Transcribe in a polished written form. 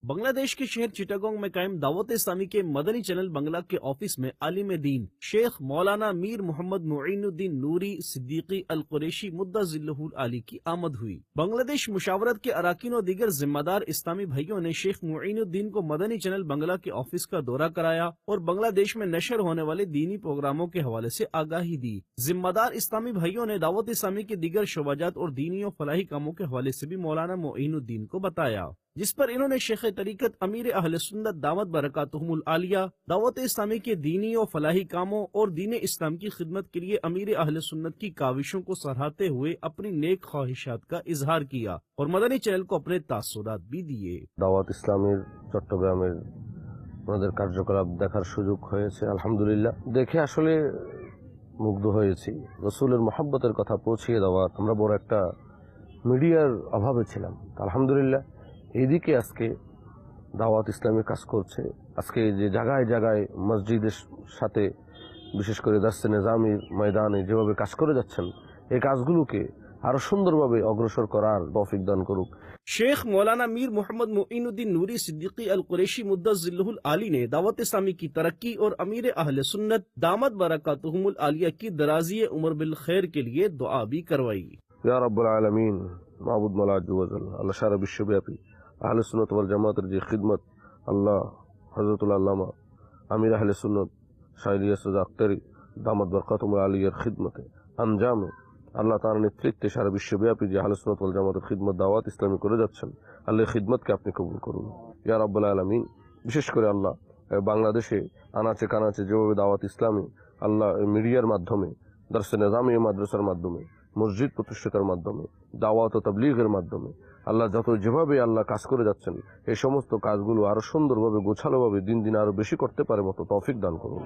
बांग्लादेश के शहर चिटागोंग में कायम दावत इस्लामी के मदनी चैनल बंगला के ऑफिस में आलिम दीन शेख मौलाना मीर मोहम्मद मुईनुद्दीन नूरी सिद्दीकी अल कुरैशी मुद्दज़िल्लहुल आली की आमद हुई। बांग्लादेश मुशावरत के अराकीन और दीगर जिम्मेदार इस्लामी भाइयों ने शेख मुईनुद्दीन को मदनी चैनल बंगला के ऑफिस का दौरा कराया और बांग्लादेश में नशर होने वाले दीनी प्रोग्रामों के हवाले से आगाही दी। जिम्मेदार इस्लामी भाइयों ने दावत इस्लामी के दीगर शोबाजात और दीनी और फलाही कामों के हवाले से भी मौलाना मुईनुद्दीन को बताया, जिस पर इन्होंने शेख तरीकत अमीर अहले सुन्नत दामत बरकातुहुमुल आलिया दावत इस्लामी के दीनी और फलाही कामों और दीन इस्लाम की खिदमत के लिए अमीर अहले सुन्नत की काविशों को सराहते हुए अपनी नेक ख्वाहिशात का इजहार किया और मदनी चैनल को अपने तासुरात भी दिए। दावत इस्लामीर চট্টগ্রামের ওনাদের কার্যকলাপ দেখার সুযোগ হয়েছে, আলহামদুলিল্লাহ। দেখে আসলে মুগ্ধ হয়েছি। রাসূলের মহব্বতের কথা পৌঁছিয়ে দেওয়ার আমরা বড় একটা মিডিয়ার অভাবে ছিলাম, আলহামদুলিল্লাহ। এইদিকে আজকে দাওয়াত ইসলামী কাজ করছে। আজকে যে জায়গায় জায়গায় মসজিদের সাথে বিশেষ করে দারসে নিজামির ময়দানে যেভাবে কাজ করে যাচ্ছেন, এই কাজগুলোকে আরো সুন্দরভাবে অগ্রসর করার তৌফিক দান করুক। शेख मौलाना मीर मोहम्मद मुईनुद्दीन नूरी सिद्दीकी अल कुरैशी मुद्दज़िल्लहुल आली ने दावत इस्लामी की तरक्की और अमीर अहले सुन्नत दामत बरकातुहुमुल आलिया की दराज़ी उम्र बिल खैर के लिए दुआ भी करवाई। या रब्बुल आलमीन, माबूद मौला अज़्ज़ व जल, अल्लाह सारा विश्वव्यापी আহলে সুন্নাত ওয়াল জামাতের যে খিদমত, আল্লাহ হযরতুল আল্লামা আমির আহলে সুন্নাত শাহ ইলিয়াস রাজা আখতারি দামাত বরকাতুহুল আলিয়ার খিদমতে আঞ্জামে আল্লাহ তাআলার নেতৃত্বে সারা বিশ্বব্যাপী যে আহলে সুন্নাত ওয়াল জামাতের খিদমত দাওয়াত ইসলামী করে যাচ্ছেন, আল্লাহ খিদমতকে আপনি কবুল করুন ইয়া রাব্বুল আলামিন। বিশেষ করে আল্লাহ বাংলাদেশে আনাচে কানাচে যেভাবে দাওয়াত ইসলামী আল্লাহ মিডিয়ার মাধ্যমে, দারসে নিজামি মাদ্রাসার মাধ্যমে, মসজিদ প্রতিষ্ঠাতার মাধ্যমে, দাওয়াত ও তাবলীগের মাধ্যমে আল্লাহ যত যেভাবে আল্লাহ কাজ করে যাচ্ছেন, এই সমস্ত কাজগুলো আরো সুন্দরভাবে গোছালোভাবে দিন দিন আরো বেশি করতে পারে মতো তৌফিক দান করুন।